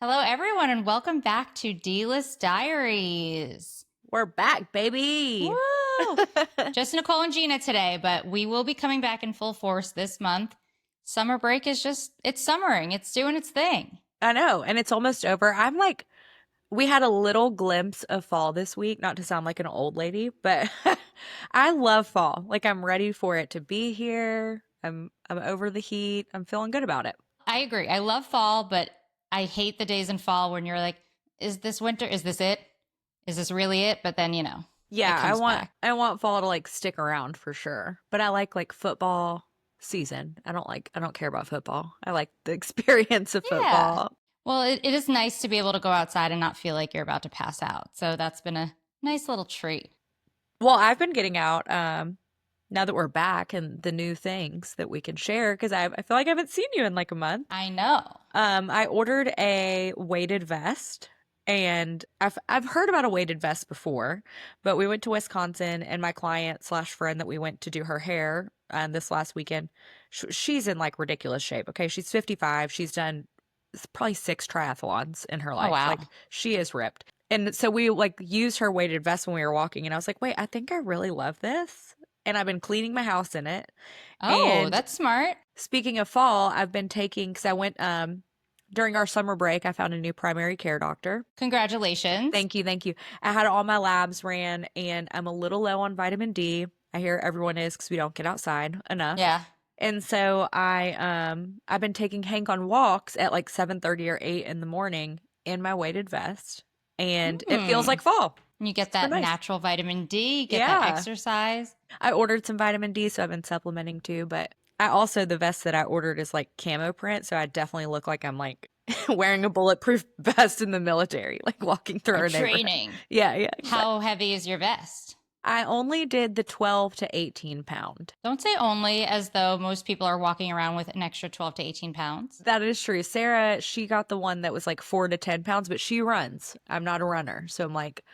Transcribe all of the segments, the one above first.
Hello, everyone, and welcome back to D-List Diaries. We're back, baby. Woo! Just Nicole and Gina today, but we will be coming back in full force this month. Summer break is it's summering. It's doing its thing. I know, and it's almost over. We had a little glimpse of fall this week, not to sound like an old lady, but I love fall. Like I'm ready for it to be here. I'm over the heat. I'm feeling good about it. I agree. I love fall, but I hate the days in fall when you're like, is this winter? Is this it? Is this really it? But then, it Yeah, I comes want back. I want fall to like stick around for sure. But I like football season. I don't care about football. I like the experience of Yeah. football. Well, it is nice to be able to go outside and not feel like you're about to pass out. So that's been a nice little treat. Well, I've been getting out now that we're back and the new things that we can share because I feel like I haven't seen you in like a month. I know. I ordered a weighted vest and I've heard about a weighted vest before, but we went to Wisconsin and my client slash friend that we went to do her hair this last weekend, she's in like ridiculous shape. Okay, she's 55. She's done probably 6 triathlons in her Oh, life. wow. Like she is ripped. And so we like used her weighted vest when we were walking, and I was like, wait, I think I really love this. And I've been cleaning my house in it. Oh, And that's smart. speaking of fall, I've been taking, because I went during our summer break, I found a new primary care doctor. Congratulations. Thank you, thank you. I had all my labs ran, and I'm a little low on vitamin D. I hear everyone is because we don't get outside enough. Yeah. And so I've been taking Hank on walks at like 7:30 or 8 in the morning in my weighted vest, and it feels Hmm. like fall. You get Super that nice. natural vitamin D, get that Yeah. exercise. I ordered some vitamin D, so I've been supplementing too, but I also the vest that I ordered is like camo print, so I definitely look like I'm like wearing a bulletproof vest in the military, like walking through Or our neighborhood. training. Yeah, yeah, exactly. How heavy is your vest? I only did the 12 to 18 pound. Don't say only as though most people are walking around with an extra 12 to 18 pounds. That is true. Sarah, she got the one that was like 4 to 10 pounds, but she runs. I'm not a runner. So I'm like,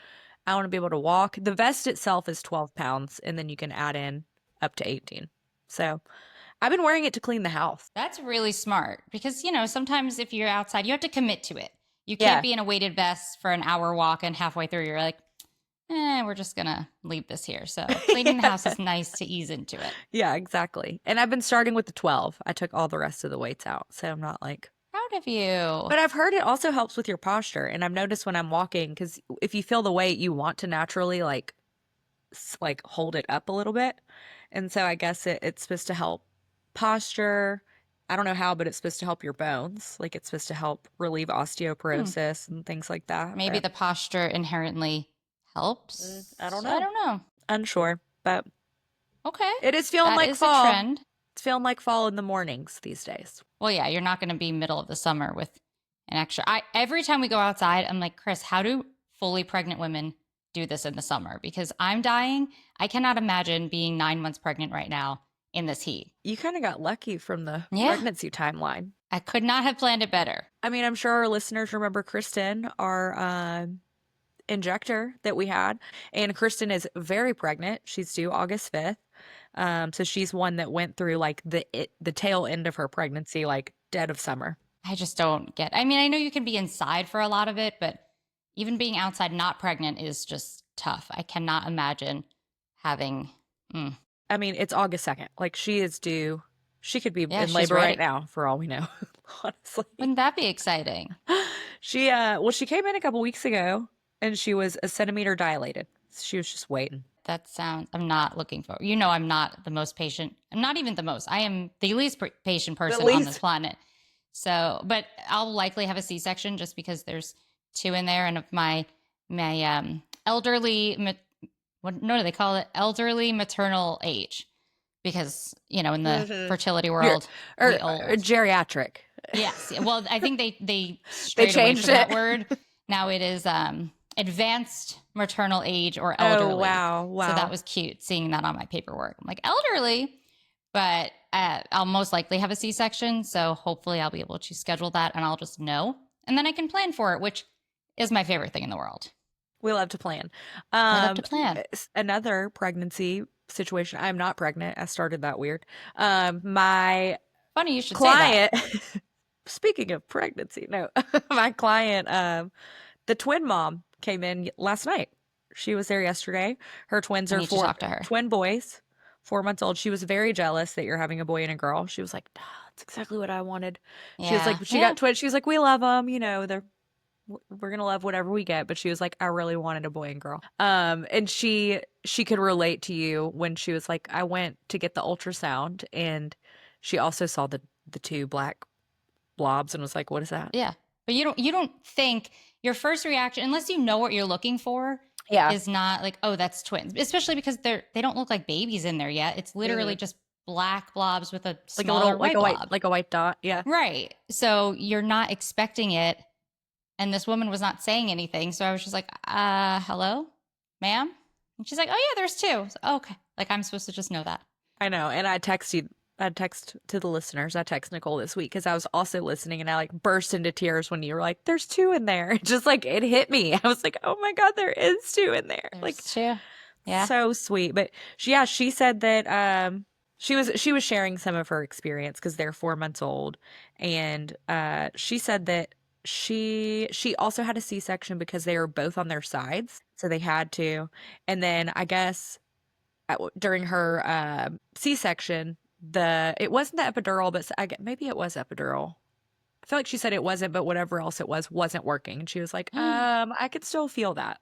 I want to be able to walk. The vest itself is 12 pounds, and then you can add in up to 18. So I've been wearing it to clean the house. That's really smart because, sometimes if you're outside, you have to commit to it. You can't Yeah. be in a weighted vest for an hour walk and halfway through you're like, we're just going to leave this here. So cleaning the house is nice to ease into it. Yeah, exactly. And I've been starting with the 12. I took all the rest of the weights out. So I'm not like, Proud of you. but I've heard it also helps with your posture. And I've noticed when I'm walking, because if you feel the weight, you want to naturally like hold it up a little bit. And so I guess it's supposed to help posture. I don't know how, but it's supposed to help your bones. Like it's supposed to help relieve Hmm. osteoporosis and things like that. Maybe But the posture inherently I don't helps. I know. don't know. Unsure. But Okay. it is feeling That like is a fall. trend. It's feeling like fall in the mornings these days. Well, yeah, you're not going to be middle of the summer with an extra. Every time we go outside, I'm like, Chris, how do fully pregnant women do this in the summer? Because I'm dying. I cannot imagine being 9 months pregnant right now in this heat. You kind of got lucky from the Yeah. pregnancy timeline. I could not have planned it better. I mean, I'm sure our listeners remember Kristen, our injector that we had. And Kristen is very pregnant. She's due August 5th. So she's one that went through like the tail end of her pregnancy, like dead of summer. I just don't get. I mean, I know you can be inside for a lot of it, but even being outside not pregnant is just tough. I cannot imagine having. I mean, it's August 2nd. Like she is due. She could be Yeah, in she's labor ready. right now for all we know, honestly. Wouldn't that be exciting? She came in a couple weeks ago and she was a centimeter dilated. She was just waiting. That sounds. I'm not looking for. I'm not the most patient. I'm not even the most. I am the least patient The person on this least. planet. So, but I'll likely have a C-section just because there's two in there, and of my elderly. What no, do they call it? Elderly maternal age, because in the Mhm. fertility You're- world, or, we or old. geriatric. Yes. Well, I think they They strayed away changed from that it. word. Now it is advanced maternal age or elderly. Oh, wow. So that Wow. was cute seeing that on my paperwork. I'm like, elderly, but I'll most likely have a C-section. So hopefully I'll be able to schedule that and I'll just know. And then I can plan for it, which is my favorite thing in the world. We love to plan. I love to plan. Another pregnancy situation. I'm not pregnant. I started that weird. My Funny you should say client, speaking of pregnancy, no, my client, the twin mom came in last night. She was there yesterday. Her twins I are need to talk to her. twin boys, 4 months old. She was very jealous that you're having a boy and a girl. She was like, "Ah, that's exactly what I wanted." She was like, Yeah. she Yeah. got twins. She was like, we love them. You know, we're gonna love whatever we get. But she was like, I really wanted a boy and girl. And she could relate to you when she was like, I went to get the ultrasound, and she also saw the two black blobs and was like, what is that? Yeah. But you don't think your first reaction, unless you know what you're looking for, Yeah. is not like, oh, that's twins. Especially because they don't look like babies in there yet. It's literally Mhm. just black blobs with a Like a little, smaller white blob. like a white dot. Yeah. Right. So you're not expecting it. And this woman was not saying anything. So I was just like, hello, ma'am? And she's like, oh, yeah, there's two. So, okay. Like, I'm supposed to just know that. I know. And I text to the listeners. I text Nicole this week because I was also listening and I like burst into tears when you were like, there's two in there. Just like it hit me. I was like, oh my God, there is two in there. Like, There's two. Yeah. so sweet. But she said that she was sharing some of her experience because they're 4 months old. And she said that she also had a C-section because they were both on their sides. So they had to. And then I guess during her C-section, it wasn't the epidural, but maybe it was epidural. I feel like she said it wasn't, but whatever else it was wasn't working. And she was like, I could still feel that.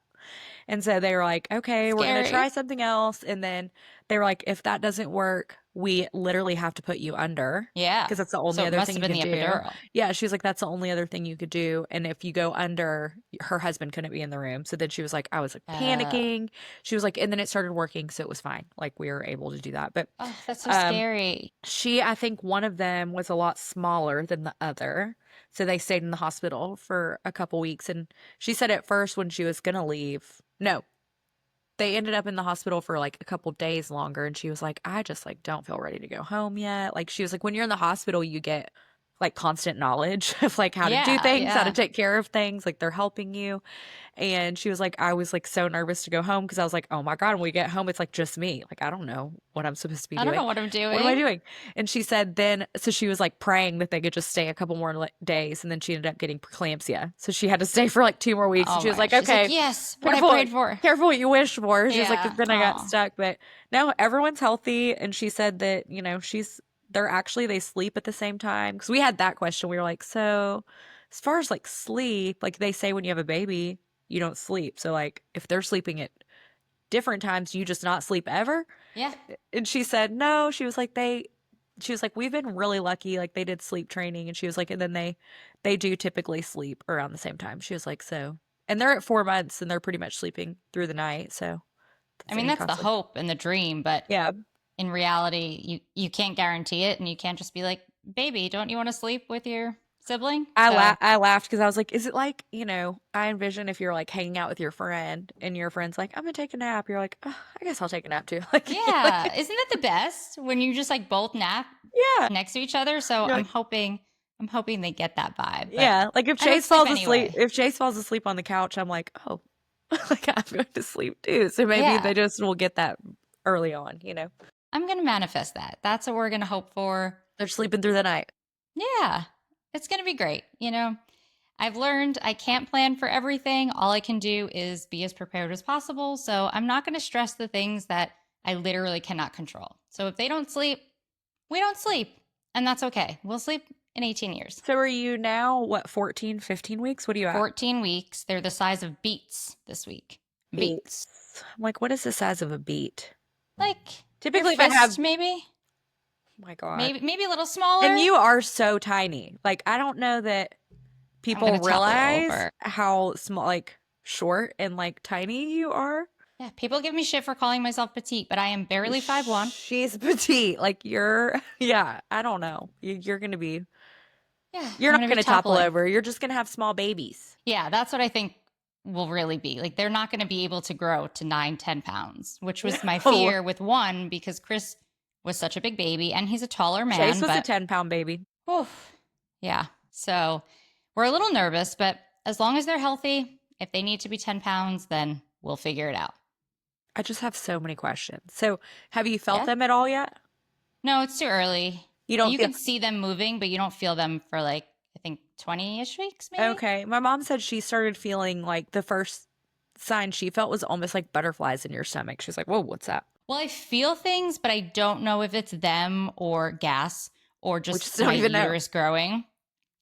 And so they were like, okay, we're going to try Scary. something else. And then they were like, if that doesn't work, we literally have to put you under Yeah. because that's the So only it other must thing have you been could the do. epidural. Yeah, she was like, that's the only other thing you could do. And if you go under, her husband couldn't be in the room. So then she was like, I was like panicking. She was like, and then it started working. So it was fine. Like we were able to do that. But Oh, that's so um, scary. I think one of them was a lot smaller than the other. So they stayed in the hospital for a couple weeks. And she said at first when she was going to leave, no, they ended up in the hospital for like a couple days longer. And she was like, I just like don't feel ready to go home yet. Like she was like, when you're in the hospital, you get like constant knowledge of like how to do Yeah. things, how to Yeah. take care of things. Like they're helping you. And she was like, I was like so nervous to go home because I was like, oh my God, when we get home, it's like just me. Like, I don't know what I'm supposed to be I don't know doing. what I'm What am I doing. doing? And she said, then, so she was like praying that they could just stay a couple more days. And then she ended up getting preeclampsia. So she had to stay for like 2 more weeks. And Oh she was my. like, She's like, okay, yes, what I careful, prayed for. careful what you wish for. She was like, 'cause Yeah. then I got Oh. stuck. But now everyone's healthy. And she said that, they sleep at the same time. Cause we had that question. We were like, so as far as like sleep, like they say when you have a baby, you don't sleep. So like if they're sleeping at different times, do you just not sleep ever? Yeah. And she said, no. She was like, we've been really lucky. Like they did sleep training. And she was like, and then they do typically sleep around the same time. She was like, so, and they're at 4 months and they're pretty much sleeping through the night. So if I that's mean, any that's the consolation. hope and the dream, but Yeah. in reality, you can't guarantee it, and you can't just be like, baby, don't you want to sleep with your sibling? So I laughed because I was like, is it like, I envision if you're like hanging out with your friend and your friend's like, I'm gonna take a nap. You're like, oh, I guess I'll take a nap too. Like, yeah, isn't that the best when you just like both nap yeah. next to each other? So You're I'm like, hoping they get that vibe, but yeah. Like I don't sleep anyway. If Chase falls asleep on the couch, I'm like, oh, like I'm going to sleep too. So maybe Yeah, they just will get that early on, I'm gonna manifest that. That's what we're gonna hope for. They're sleeping through the night. Yeah, it's gonna be great. I've learned I can't plan for everything. All I can do is be as prepared as possible. So I'm not going to stress the things that I literally cannot control. So if they don't sleep, we don't sleep. And that's okay. We'll sleep in 18 years. So are you now, what, 14, 15 weeks? What are you at? 14 weeks. They're the size of beets this week. Beets. I'm like, what is the size of a beet? Like Typically, your if I have, fist, maybe. oh my God. Maybe a little smaller. And you are so tiny. Like, I don't know that I'm people going to topple realize over. how small, like short and like tiny you are. Yeah, people give me shit for calling myself petite, but I am barely 5'1". She's petite. Like yeah, I don't know. You're going to be, Yeah, you're I'm not going to going be to topple toppling. over. You're just going to have small babies. Yeah, that's what I think will really be. Like, they're not going to be able to grow to 9-10 pounds, which was my No. fear with one because Chris was such a big baby and he's a taller man. Chase was a but 10-pound baby. oof, yeah. So we're a little nervous, but as long as they're healthy, if they need to be 10 pounds, then we'll figure it out. I just have so many questions. So, have you felt Yeah. them at all yet? No, it's too early. You don't You feel can see them moving, but you don't feel them for like I think 20-ish weeks, maybe. Okay. My mom said she started feeling like the first sign she felt was almost like butterflies in your stomach. She's like, whoa, what's that? Well, I feel things, but I don't know if it's them or gas or We just just don't my even know. uterus growing.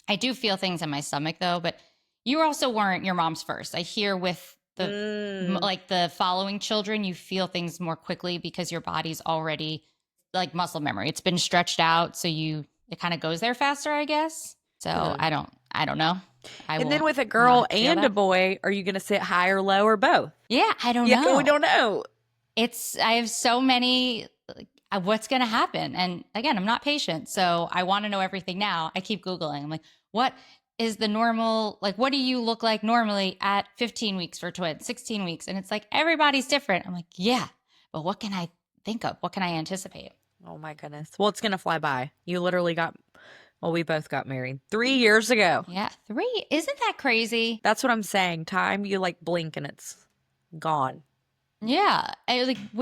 I do feel things in my stomach though, but you also weren't your mom's first. I hear with like the following children, you feel things more quickly because your body's already like muscle memory. It's been stretched out, so it kind of goes there faster, I guess. So I don't know. I And will then with a girl not feel and a that. boy, are you going to sit high or low or both? Yeah, I don't Yeah, we know. don't know. I have so many, like, what's going to happen? And again, I'm not patient. So I want to know everything now. I keep Googling. I'm like, what is the normal, like, what do you look like normally at 15 weeks for twins, 16 weeks? And it's like, everybody's different. I'm like, yeah, but what can I think of? What can I anticipate? Oh my goodness. Well, it's going to fly by. You literally we both got married 3 years ago. Yeah. 3. Isn't that crazy? That's what I'm saying. Time, you like blink and it's gone. Yeah.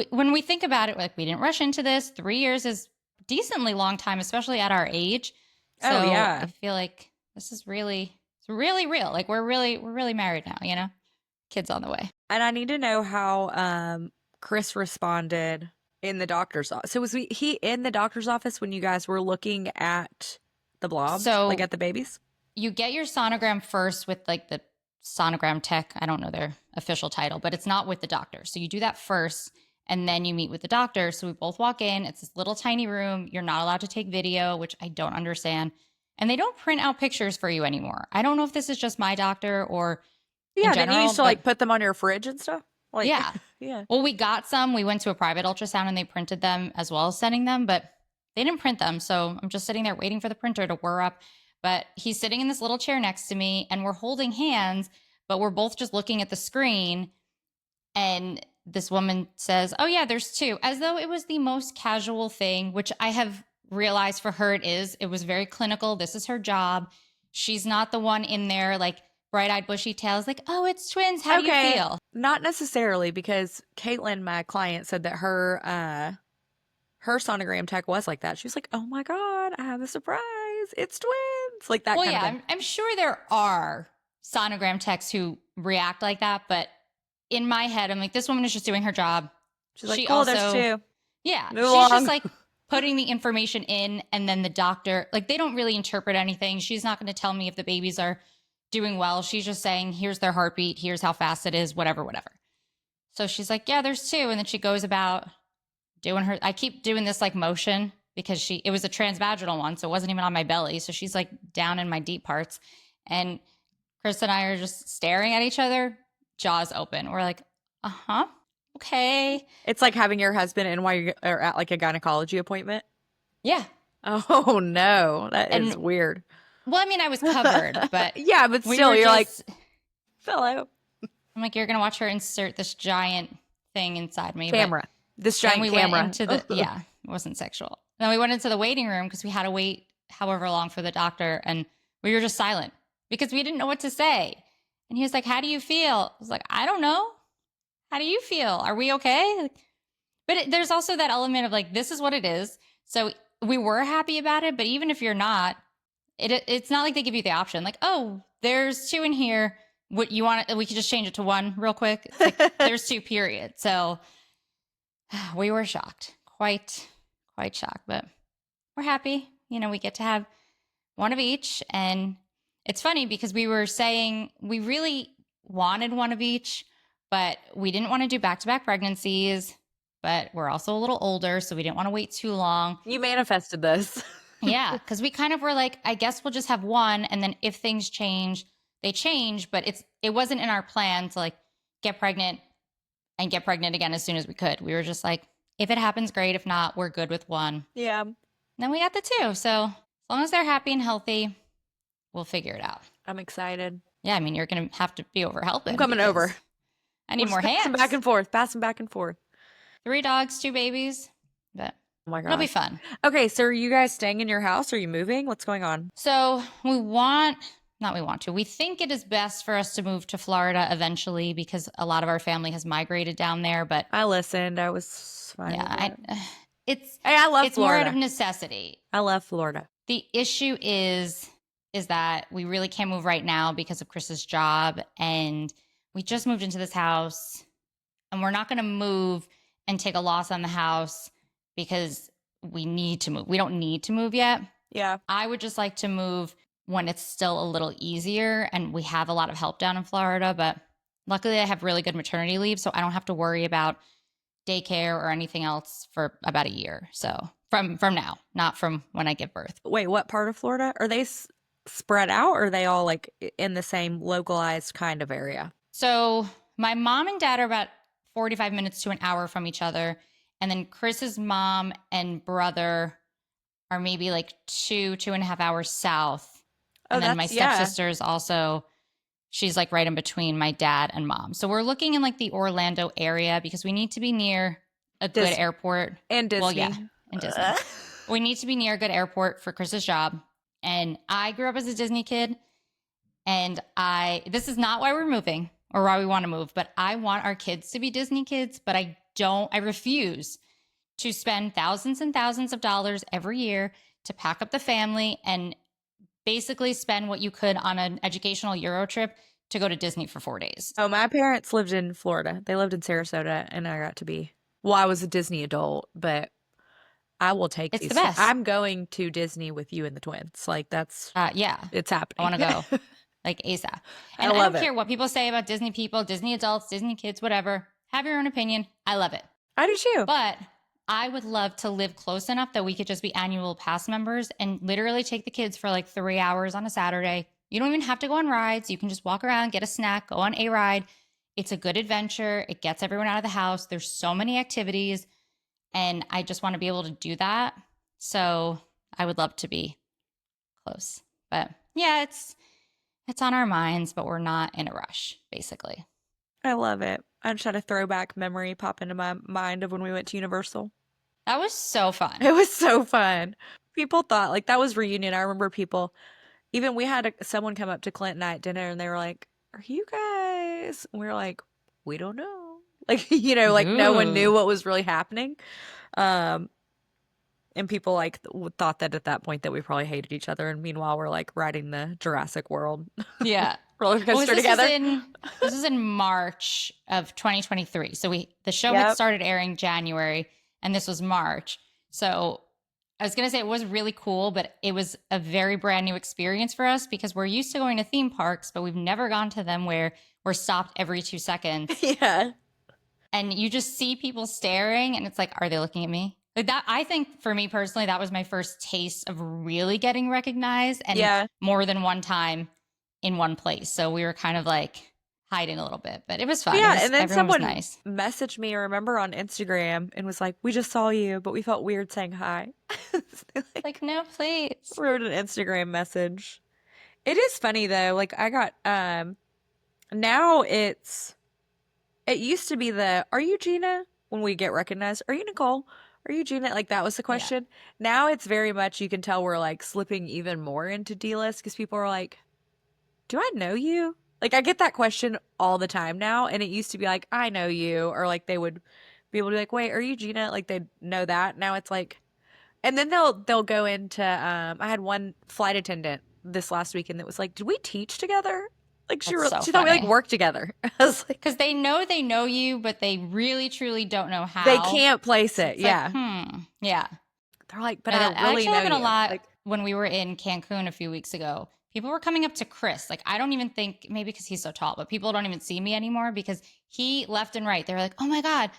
When we think about it, like we didn't rush into this. 3 years is decently long time, especially at our age. So Oh, yeah. I feel like this is it's really real. Like we're really married now, you know? Kids on the way. And I need to know how Chris responded in the doctor's office. So was he in the doctor's office when you guys were looking at the blobs, like So at the babies? you get your sonogram first with like the sonogram tech. I don't know their official title, but it's not with the doctor. So you do that first and then you meet with the doctor. So we both walk in. It's this little tiny room. You're not allowed to take video, which I don't understand. And they don't print out pictures for you anymore. I don't know if this is just my doctor or in Yeah, then you general, used to but like put them on your fridge and stuff. Like, yeah. yeah. Well, we got some. We went to a private ultrasound and they printed them as well as sending them, but they didn't print them. So I'm just sitting there waiting for the printer to whir up. But he's sitting in this little chair next to me and we're holding hands, but we're both just looking at the screen. And this woman says, "Oh, yeah, there's 2," as though it was the most casual thing, which I have realized for her it is. It was very clinical. This is her job. She's not the one in there like bright eyed, bushy tails, like, "Oh, it's twins. How do you feel?" Not necessarily, because Caitlin, my client, said that her sonogram tech was like that. She was like, "Oh my God, I have a surprise. It's twins." Like that Well, kind of yeah, thing. I'm sure there are sonogram techs who react like that, but in my head, I'm like, this woman is just doing her job. She's like, She "Cool, there's also, 2. yeah, Move she's just along." like putting the information in, and then the doctor, like, they don't really interpret anything. She's not going to tell me if the babies are doing well. She's just saying, here's their heartbeat, here's how fast it is, whatever, whatever. So she's like, yeah, there's 2. And then she goes about doing I keep doing this like motion because it was a transvaginal one. So it wasn't even on my belly. So she's like down in my deep parts. And Chris and I are just staring at each other, jaws open. We're like, uh-huh, okay. It's like having your husband in while you're at like a gynecology appointment. Yeah. Oh no, that is And weird. well, I mean, I was covered, but yeah, but we still, were you're like, just, "Hello, I'm like, you're going to watch her insert this giant thing inside me. camera." This Then giant we camera. went into yeah, it wasn't sexual. Then we went into the waiting room because we had to wait however long for the doctor. And we were just silent because we didn't know what to say. And he was like, how do you feel? I was like, I don't know. How do you feel? Are we okay? Like, but there's also that element of like, this is what it is. So we were happy about it. But even if you're not, it's not like they give you the option. Like, oh, there's 2 in here. What you want? We could just change it to 1 real quick. It's like, there's 2, period. So we were shocked, quite shocked, but we're happy. You know, we get to have 1 of each. And it's funny because we were saying we really wanted 1 of each, but we didn't want to do back-to-back pregnancies, but we're also a little older, so we didn't want to wait too long. You manifested this. Yeah, because we kind of were like, I guess we'll just have 1, and then if things change, they change, but it wasn't in our plan to like get pregnant and get pregnant again as soon as we could. We were just like, if it happens, great. If not, we're good with 1. Yeah. And then we got the 2. So as long as they're happy and healthy, we'll figure it out. I'm excited. Yeah, I mean, you're going to have to be over helping. I'm coming over. I need more hands. Passing back and forth. Passing back and forth. 3 dogs, 2 babies. But Oh my God. it'll be fun. Okay, so are you guys staying in your house? Are you moving? What's going on? So we think it is best for us to move to Florida eventually because a lot of our family has migrated down there. But I listened. I was fine. yeah, I love it's Florida. more out of necessity. I love Florida. The issue is is that we really can't move right now because of Chris's job. And we just moved into this house, and we're not going to move and take a loss on the house because we need to move. We don't need to move yet. Yeah. I would just like to move when it's still a little easier, and we have a lot of help down in Florida, but luckily I have really good maternity leave, so I don't have to worry about daycare or anything else for about a year. So from now, not from when I give birth. Wait, what part of Florida? Are they spread out, or are they all like in the same localized kind of area? So my mom and dad are about 45 minutes to an hour from each other. And then Chris's mom and brother are maybe like 2.5 hours south. Oh, And then my that's, yeah. stepsister is also, she's like right in between my dad and mom. So we're looking in like the Orlando area because we need to be near a good airport. And Disney. Well, yeah, and Disney. We need to be near a good airport for Chris's job. And I grew up as a Disney kid. And this is not why we're moving or why we want to move, but I want our kids to be Disney kids, but I refuse to spend thousands and thousands of dollars every year to pack up the family and basically spend what you could on an educational Euro trip to go to Disney for 4 days. Oh, my parents lived in Florida. They lived in Sarasota, and I got to be, well, I was a Disney adult, but I will take It's these. the best. I'm going to Disney with you and the twins. Like, that's, yeah, it's happening. I want to go like ASAP. And I love don't it. care what people say about Disney people, Disney adults, Disney kids, whatever. Have your own opinion. I love it. I do too. But I would love to live close enough that we could just be annual pass members and literally take the kids for like 3 hours on a Saturday. You don't even have to go on rides. You can just walk around, get a snack, go on a ride. It's a good adventure. It gets everyone out of the house. There's so many activities, and I just want to be able to do that. So I would love to be close. But yeah, it's on our minds, but we're not in a rush, basically. I love it. I just had a throwback memory pop into my mind of when we went to Universal. That was so fun. It was so fun. People thought, like, that was reunion. I remember people, even we had someone come up to Clint and I at dinner, and they were like, "Are you guys?" And we were like, "We don't know." Like, you know, like no one knew what was really happening. And people like thought that at that point that we probably hated each other. And meanwhile, we're like riding the Jurassic World Yeah. roller coaster together. This was in March of 2023. So the show had started airing January, and this was March. So I was going to say it was really cool, but it was a very brand new experience for us because we're used to going to theme parks, but we've never gone to them where we're stopped every 2 seconds. Yeah. And you just see people staring, and it's like, are they looking at me? Like that, I think for me personally, that was my first taste of really getting recognized, and more than one time in one place. So we were kind of like hiding a little bit, but it was fun. Yeah, and then someone nice. messaged me, I remember, on Instagram and was like, "We just saw you, but we felt weird saying hi." like, no, please. Wrote an Instagram message. It is funny though. Like I got now it used to be "Are you Gina?" when we get recognized. "Are you Nicole? Are you Gina?" Like that was the question. Yeah. Now it's very much, you can tell we're like slipping even more into D-List because people are like, "Do I know you?" Like I get that question all the time now, and it used to be like, "I know you," or like they would be able to be like, "Wait, are you Gina?" Like they know that. Now it's like, and then they'll go into I had one flight attendant this last weekend that was like, "Did we teach together?" Like she thought we like worked together. I was like, because they know you, but they really truly don't know how. They can't place it. It's yeah. Like, yeah. They're like, but I really actually know happened you. a lot like, when we were in Cancun a few weeks ago. People were coming up to Chris. Like, I don't even think, maybe because he's so tall, but people don't even see me anymore because he left and right. They were like, "Oh my God,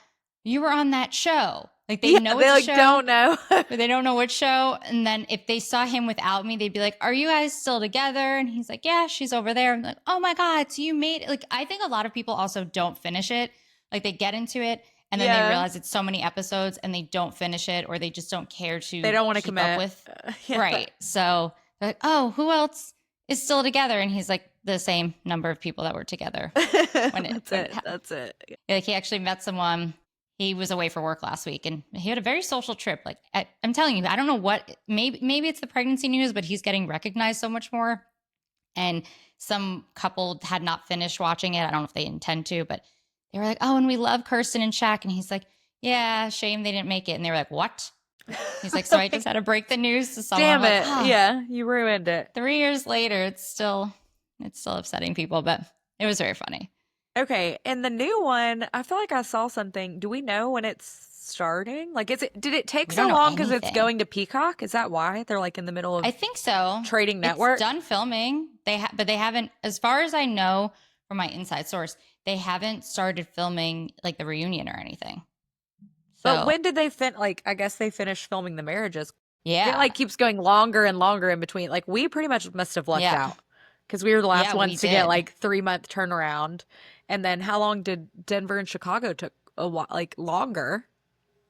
you were on that show." Like they know it's a show, don't know. but they don't know which show. And then if they saw him without me, they'd be like, "Are you guys still together?" And he's like, "Yeah, she's over there." I'm like, "Oh my God, so you made it." Like, I think a lot of people also don't finish it. Like they get into it and then they realize it's so many episodes and they don't finish it, or they just don't care to. They don't want to keep commit. Up with. Right. So they're like, "Oh, who else is still together?" And he's like, the same number of people that were together. That's it. Like he actually met someone. He was away for work last week, and he had a very social trip. Like I'm telling you, I don't know what. Maybe it's the pregnancy news, but he's getting recognized so much more. And some couple had not finished watching it. I don't know if they intend to, but they were like, "Oh, and we love Kirsten and Shaq." And he's like, "Yeah, shame they didn't make it." And they were like, "What?" He's like, so I just had to break the news to someone. Damn I'm like, it. Yeah, you ruined it. 3 years later, it's still upsetting people, but it was very funny. Okay, and the new one, I feel like I saw something. Do we know when it's starting? Like, did it take We don't so know long because it's anything. going to Peacock? Is that why they're like in the middle I of think so. trading It's network? done filming. But they haven't, as far as I know from my inside source, they haven't started filming like the reunion or anything. But So when did they like, I guess they finished filming the marriages. It yeah, like keeps going longer and longer in between. Like, we pretty much must have lucked yeah, out because we were the last yeah, we ones to get did. like 3-month turnaround. And then how long did Denver and Chicago took a while, like longer?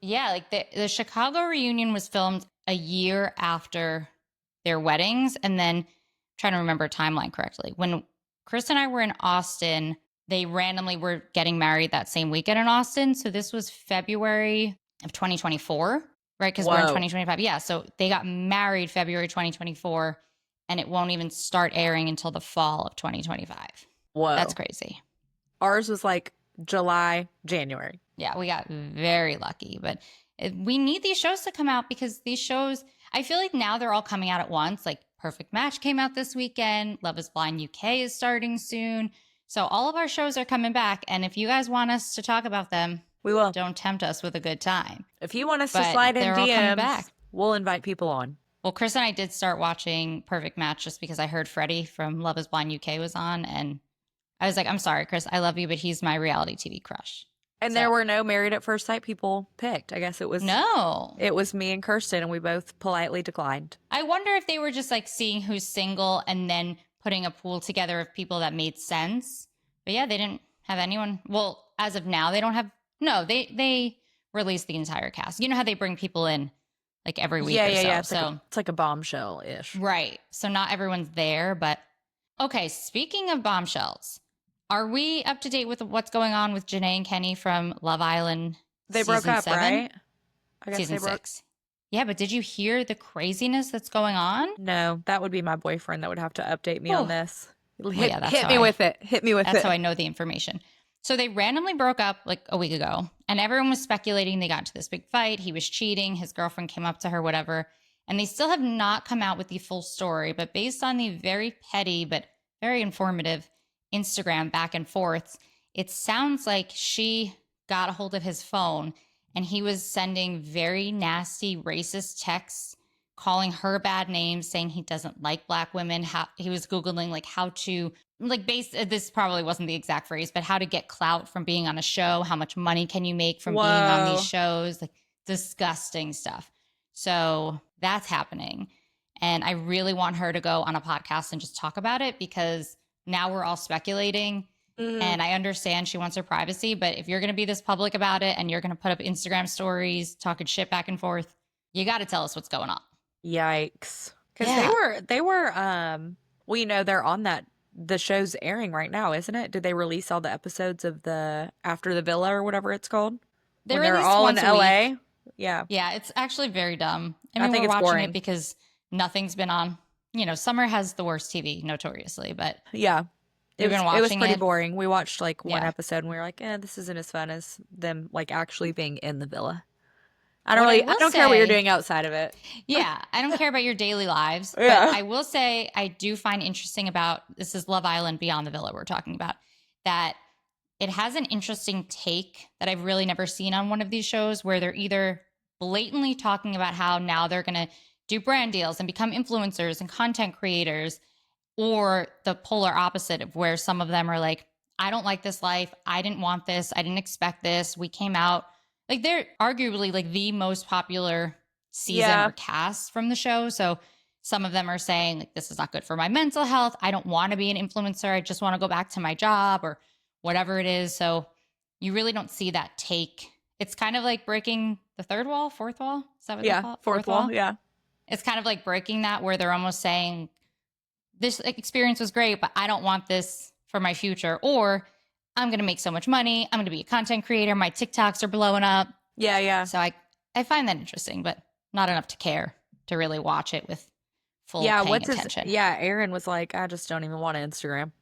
Yeah, like the Chicago reunion was filmed a year after their weddings. And then trying to remember timeline correctly. When Chris and I were in Austin, they randomly were getting married that same weekend in Austin. So this was February of 2024, right? Because we're in Whoa. 2025. Yeah. So they got married February 2024, and it won't even start airing until the fall of 2025. That's Whoa. crazy. Ours was like July, January. Yeah, we got very lucky. But we need these shows to come out because these shows, I feel like now they're all coming out at once. Like Perfect Match came out this weekend. Love is Blind UK is starting soon. So all of our shows are coming back. And if you guys want us to talk about them, We will. don't tempt us with a good time. If you want us to But slide in they're all coming DMs, back. we'll invite people on. Well, Chris and I did start watching Perfect Match just because I heard Freddie from Love is Blind UK was on. And I was like, I'm sorry, Chris, I love you, but he's my reality TV crush. And So, there were no Married at First Sight people picked. I guess no. it was me and Kirsten, and we both politely declined. I wonder if they were just like seeing who's single and then putting a pool together of people that made sense. But yeah, they didn't have anyone. Well, as of now, they don't have. No, they released the entire cast. You know how they bring people in like every week Yeah, or yeah, so. yeah. So It's like a bombshell ish. right. So not everyone's there, but okay. Speaking of bombshells, are we up to date with what's going on with JaNa and Kenny from Love Island? They broke season up, 7? right? I guess Season they broke. 6. Yeah, but did you hear the craziness that's going on? No, that would be my boyfriend that would have to update me on Oh, this. well, yeah, Hit me with it. Hit me with that's it. how I know the information. So they randomly broke up like a week ago, and everyone was speculating they got into this big fight. He was cheating. His girlfriend came up to her, whatever. And they still have not come out with the full story. But based on the very petty but very informative Instagram back and forths, it sounds like she got a hold of his phone and he was sending very nasty racist texts calling her bad names, saying he doesn't like black women. How he was Googling like how to like this probably wasn't the exact phrase, but how to get clout from being on a show, how much money can you make from being on these Whoa. shows, like disgusting stuff. So that's happening. And I really want her to go on a podcast and just talk about it because now we're all speculating. And I understand she wants her privacy, but if you're going to be this public about it and you're going to put up Instagram stories talking shit back and forth, you got to tell us what's going on. Yikes. Because Yeah. they were, well, you know, they're on the show's airing right now, isn't it? Did they release all the episodes of the After the Villa or whatever it's called? They When they're released all in once a LA? week. Yeah. Yeah, it's actually very dumb. I I mean, think we're it's watching boring. it because nothing's been on. You know, summer has the worst TV notoriously, but Yeah. we've been It was watching pretty it. boring. We watched like one Yeah. episode and we were like, this isn't as fun as them like actually being in the villa. What I I will don't care what you're say, doing outside of it. yeah, I don't care about your daily lives, but Yeah. I will say I do find interesting about this is Love Island Beyond the Villa we're talking about, that it has an interesting take that I've really never seen on one of these shows where they're either blatantly talking about how now they're going to do brand deals and become influencers and content creators, or the polar opposite of where some of them are like, I don't like this life. I didn't want this. I didn't expect this. We came out like they're arguably like the most popular season Yeah. or cast from the show. So some of them are saying like, this is not good for my mental health. I don't want to be an influencer. I just want to go back to my job or whatever it is. So you really don't see that take. It's kind of like breaking the third wall, fourth wall. Is that what they call it? Fourth wall. Yeah. It's kind of like breaking that where they're almost saying, this experience was great, but I don't want this for my future. Or I'm going to make so much money. I'm going to be a content creator. My TikToks are blowing up. Yeah. Yeah. So I find that interesting, but not enough to care to really watch it with full Yeah. paying attention. Aaron was like, I just don't even want an Instagram.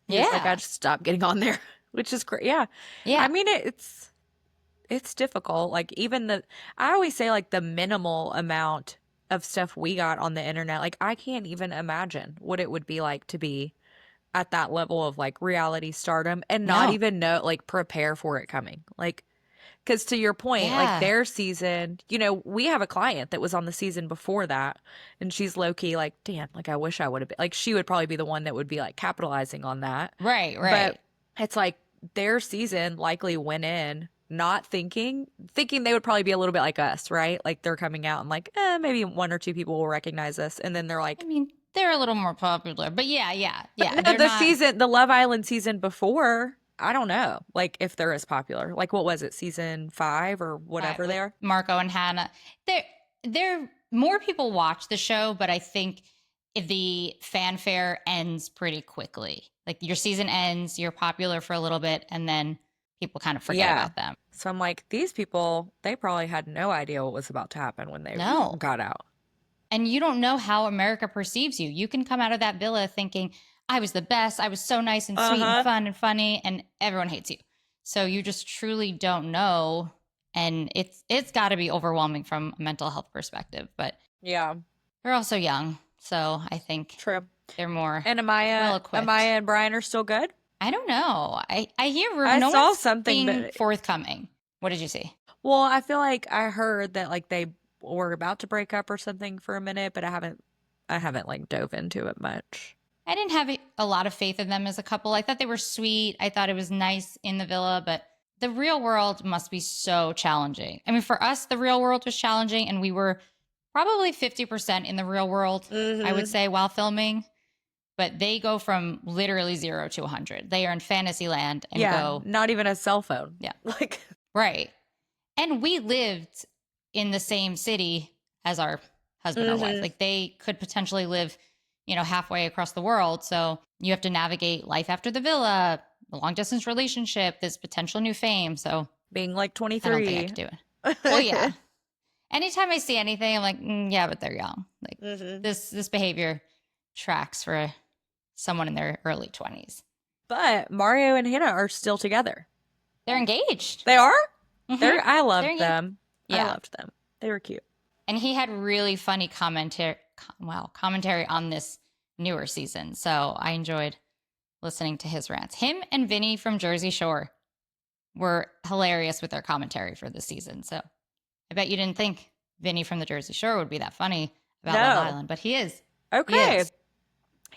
He was like, I just stopped getting on there, which is great. Yeah. Yeah. I mean, it's difficult. Like even I always say like the minimal amount of stuff we got on the internet, like I can't even imagine what it would be like to be at that level of like reality stardom and not No. even know, like prepare for it coming. Like, because to your point, like Yeah. their season, we have a client that was on the season before that, and she's low key like, damn, like I wish I would have been, like, she would probably be the one that would be like capitalizing on that. Right, But right. it's like their season likely went in not thinking they would probably be a little bit like us, right? Like they're coming out and like, maybe one or two people will recognize us. And then they're I like, mean, they're a little more popular, but but yeah. no, They're not the Love Island season before, I don't know, like if they're as popular. Like what was it, season 5 or whatever they with are? Marco and Hannah. They're more people watch the show, but I think if the fanfare ends pretty quickly. Like your season ends, you're popular for a little bit, and then people kind of forget Yeah. about them. So I'm like, these people, they probably had no idea what was about to happen when they No. got out. And you don't know how America perceives you. You can come out of that villa thinking, I was the best. I was so nice and sweet and Uh-huh. fun and funny, and everyone hates you. So you just truly don't know. And it's got to be overwhelming from a mental health perspective. But Yeah, they're also young. So I think true. they're more And well Amaya equipped. and Brian are still good? I don't know. I hear I no saw one's something, being but forthcoming. What did you see? well, I feel like I heard that like they were about to break up or something for a minute, but I haven't like dove into it much. I didn't have a lot of faith in them as a couple. I thought they were sweet. I thought it was nice in the villa, but the real world must be so challenging. I mean, for us, the real world was challenging, and we were probably 50% in the real world, I would Mm-hmm. say, while filming. But they go from literally 0 to 100. They are in fantasy land and Yeah, go, not even a cell phone. yeah, Like, right. And we lived in the same city as our husband or wife. hmm Like they could potentially live, halfway across the world. So you have to navigate life after the villa, the long distance relationship, this potential new fame. So being like I don't think I 23. could do it. Well, yeah. Anytime I see anything, I'm like, yeah, but they're young. Like hmm this behavior tracks for someone in their early 20s. But Mario and Hannah are still together. They're engaged. They are? Mm-hmm. I They're loved engaged. them. I Yeah. loved them. They were cute. And he had really funny commentary on this newer season. So I enjoyed listening to his rants. Him and Vinny from Jersey Shore were hilarious with their commentary for this season. So I bet you didn't think Vinny from the Jersey Shore would be that funny about Love No. Island, but he is. He Okay. is.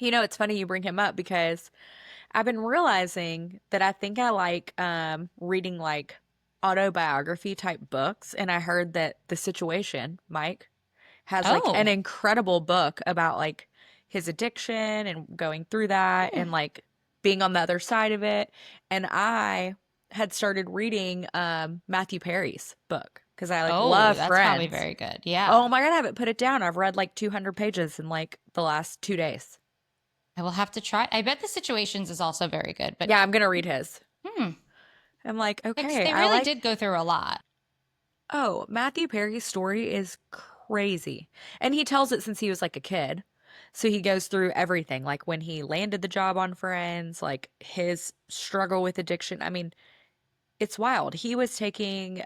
It's funny you bring him up because I've been realizing that I think I like reading like autobiography type books, and I heard that The Situation, Mike, has like an Oh, incredible book about like his addiction and going through that hmm. and like being on the other side of it. And I had started reading Matthew Perry's book because I like Oh, love that's probably Friends. very good. Yeah. Oh my God, I haven't put it down. I've read like 200 pages in like the last 2 days. I will have to try. I bet The Situations is also very good, but Yeah, I'm gonna read his. hmm. I'm like, Because okay, they I really like, did go through a lot. oh, Matthew Perry's story is crazy. And he tells it since he was like a kid. So he goes through everything, like when he landed the job on Friends, like his struggle with addiction. I mean, it's wild. He was taking,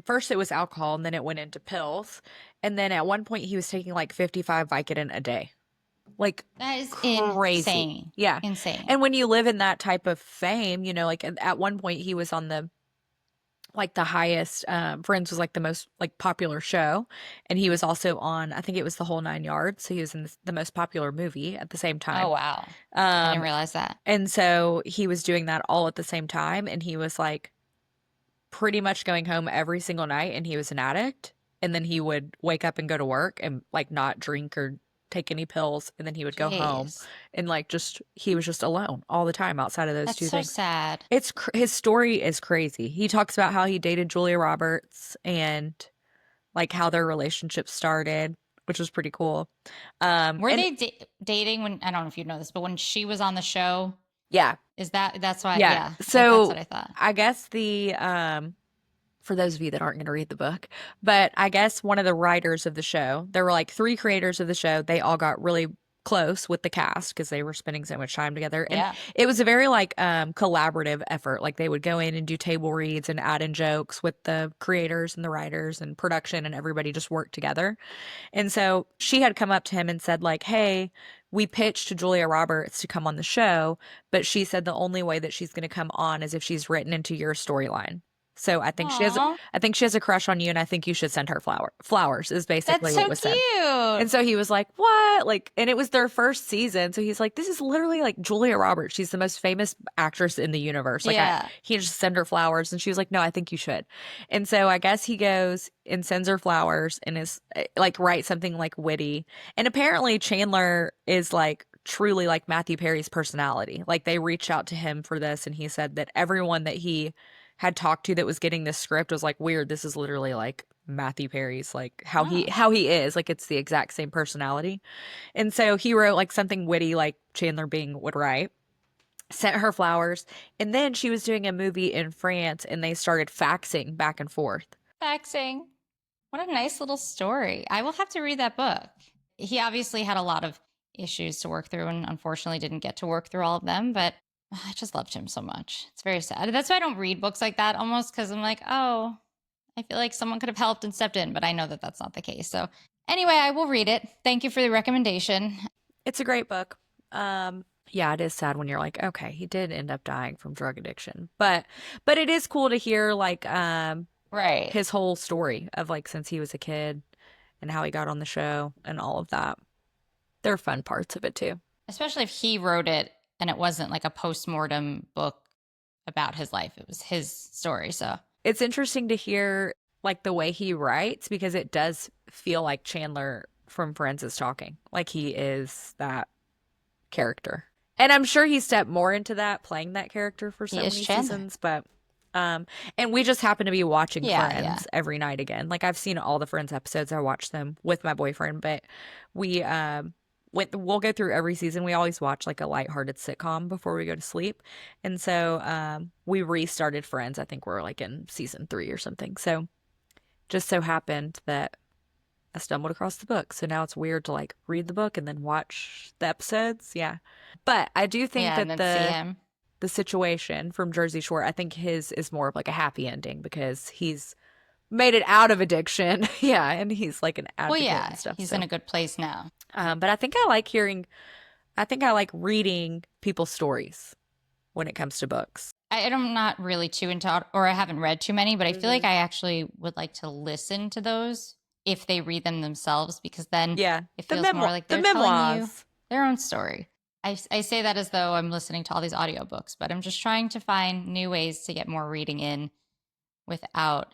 first it was alcohol and then it went into pills. And then at one point he was taking like 55 Vicodin a day. Like That is crazy. insane. Yeah. Insane. And when you live in that type of fame, like at one point he was on the highest, Friends was like the most like popular show, and he was also on, I think it was The Whole Nine Yards, so he was in the most popular movie at the same Oh, time. wow. I didn't um realize that. and so he was doing that all at the same time, and he was like pretty much going home every single night, and he was an addict, and then he would wake up and go to work and like not drink or take any pills, and then he would go home Jeez. and like just he was just alone all the time outside of those That's two so things. sad. His story is crazy. He talks about how he dated Julia Roberts and like how their relationship started, which was pretty cool. Were And they dating when, I don't know if you know this, but when she was on the show, yeah, that's why, yeah. yeah, that's what So I thought. I guess for those of you that aren't going to read the book, but I guess one of the writers of the show, there were like three creators of the show. They all got really close with the cast because they were spending so much time together. And Yeah. it was a very like collaborative effort. Like they would go in and do table reads and add in jokes with the creators and the writers and production, and everybody just worked together. And so she had come up to him and said like, "Hey, we pitched to Julia Roberts to come on the show, but she said the only way that she's going to come on is if she's written into your storyline. So Aw, I think she has a crush on you, and I think you should send her flowers," is that's basically what so was said. cute. And so he was like, "What?" Like, and it was their first season. So he's like, "This is literally like Julia Roberts. She's the most famous actress in the universe. Like, Yeah. he just send her flowers." And she was like, "No, I think you should." And so I guess he goes and sends her flowers and is like, writes something like witty. And apparently Chandler is like truly like Matthew Perry's personality. Like, they reached out to him for this, and he said that everyone that he had talked to that was getting this script was like, "Weird, this is literally like Matthew Perry's, like Oh, how he is, like it's the exact same personality." And so he wrote like something witty like Chandler Bing would write, sent her flowers, and then she was doing a movie in France and they started faxing back and forth. faxing. What a nice little story. I will have to read that book. He obviously had a lot of issues to work through and unfortunately didn't get to work through all of them, but I just loved him so much. It's very sad. That's why I don't read books like that almost, because I'm like, oh, I feel like someone could have helped and stepped in, but I know that that's not the case. So, anyway, I will read it. Thank you for the recommendation. It's a great book. Yeah, it is sad when you're like, okay, he did end up dying from drug addiction. But it is cool to hear like Right. his whole story of like since he was a kid and how he got on the show and all of that. There are fun parts of it too. Especially if he wrote it and it wasn't like a post-mortem book about his life. It was his story. So, It's interesting to hear like the way he writes because it does feel like Chandler from Friends is talking. Like he is that character. And I'm sure he stepped more into that, playing that character for so he is many Chandler. seasons, but and we just happen to be watching Yeah, yeah. Friends every night again. Like I've seen all the Friends episodes. I watched them with my boyfriend, but we we'll go through every season. We always watch like a lighthearted sitcom before we go to sleep. And so we restarted Friends. I think we're like in season 3 or something. So just so happened that I stumbled across the book. So now it's weird to like read the book and then watch the episodes. Yeah. But I do think Yeah, and that then see him. the situation from Jersey Shore, I think his is more of like a happy ending because he's made it out of addiction. Yeah, and he's like an Well, advocate yeah, and stuff. he's So, in a good place now. but I think I like reading people's stories when it comes to books. I'm not really too into, or I haven't read too many, but I feel Hmm. like I actually would like to listen to those if they read them themselves, because then Yeah, it feels more like the they're telling you memoirs. their own story. I say that as though I'm listening to all these audiobooks, but I'm just trying to find new ways to get more reading in without,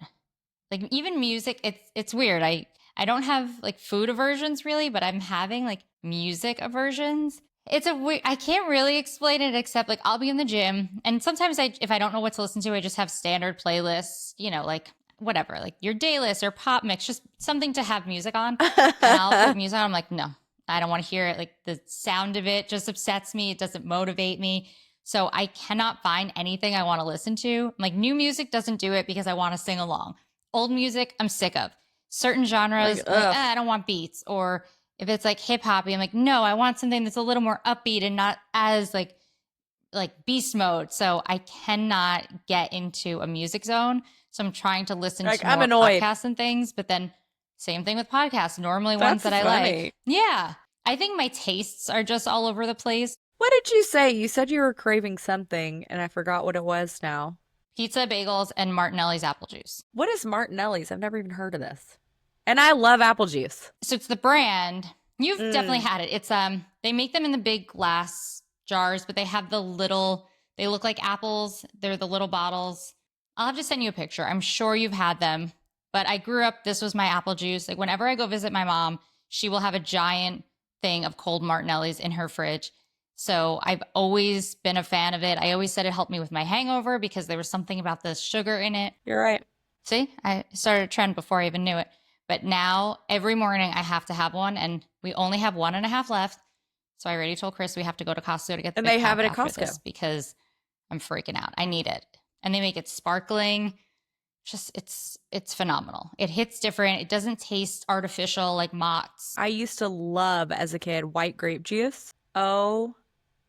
like, even music. It's weird. I don't have like food aversions really, but I'm having like music aversions. It's a weird, I can't really explain it except like I'll be in the gym and sometimes if I don't know what to listen to, I just have standard playlists, like whatever, like your day list or pop mix, just something to have music on. And I'll put music on. I'm like, no, I don't want to hear it. Like the sound of it just upsets me. It doesn't motivate me. So I cannot find anything I want to listen to. Like new music doesn't do it because I want to sing along. Old music, I'm sick of. Certain Like, genres, I'm like, ugh. I don't want beats. Or if it's like hip hoppy, I'm like, no, I want something that's a little more upbeat and not as like beast mode. So I cannot get into a music zone. So I'm trying to listen Like, to I'm more annoyed. podcasts and things, but then same thing with podcasts, normally ones That's that I like. funny. Yeah. I think my tastes are just all over the place. What did you say? You said you were craving something, and I forgot what it was now. Pizza, bagels, and Martinelli's apple juice. What is Martinelli's? I've never even heard of this. And I love apple juice. So it's the brand. You've definitely Mm. had it. It's they make them in the big glass jars, but they have the little, they look like apples. They're the little bottles. I'll have to send you a picture. I'm sure you've had them. But I grew up, this was my apple juice. Like whenever I go visit my mom, she will have a giant thing of cold Martinelli's in her fridge. So I've always been a fan of it. I always said it helped me with my hangover because there was something about the sugar in it. You're right. See, I started a trend before I even knew it. But now every morning I have to have one, and we only have 1.5 left. So I already told Chris we have to go to Costco to get the And big they have pack it at after this Costco. because I'm freaking out. I need it, and they make it sparkling. just it's phenomenal. It hits different. It doesn't taste artificial like Mott's. I used to love as a kid white grape juice. Oh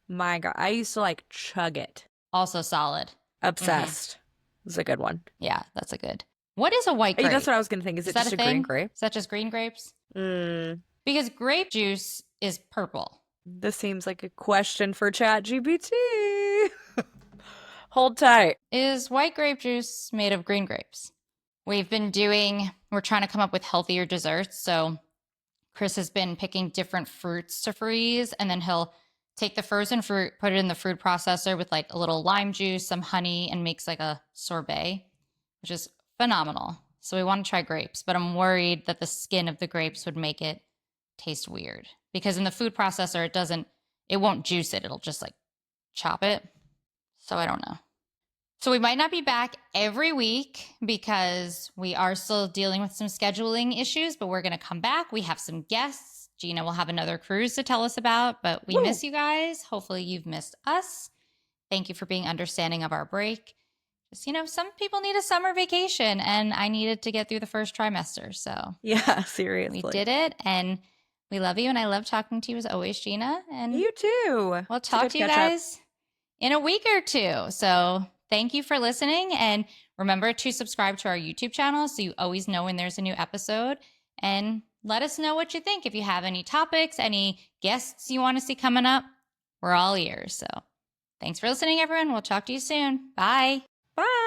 my God. I used to like chug it. Also solid. Obsessed. It's a good one. Yeah, that's a good. What is a white Hey, grape? that's what I was going to think. Is it that just a a green thing? grape? Is that just green grapes? Mm, Because grape juice is purple. this seems like a question for ChatGPT. Hold tight. Is white grape juice made of green grapes? We're trying to come up with healthier desserts. So Chris has been picking different fruits to freeze, and then he'll take the frozen fruit, put it in the food processor with like a little lime juice, some honey, and makes like a sorbet, which is phenomenal. So we want to try grapes, but I'm worried that the skin of the grapes would make it taste weird because in the food processor, it won't juice it. It'll just like chop it. So I don't know. So we might not be back every week because we are still dealing with some scheduling issues, but we're going to come back. We have some guests. Gina will have another cruise to tell us about, but we miss you guys. Hopefully you've missed us. Thank you for being understanding of our break. Just, some people need a summer vacation and I needed to get through the first trimester. So yeah, seriously. We did it and we love you. And I love talking to you as always, Gina. And you too. We'll talk to you guys in a week or two. So thank you for listening. And remember to subscribe to our YouTube channel so you always know when there's a new episode. And let us know what you think. If you have any topics, any guests you want to see coming up, we're all ears. So thanks for listening, everyone. We'll talk to you soon. Bye. Bye.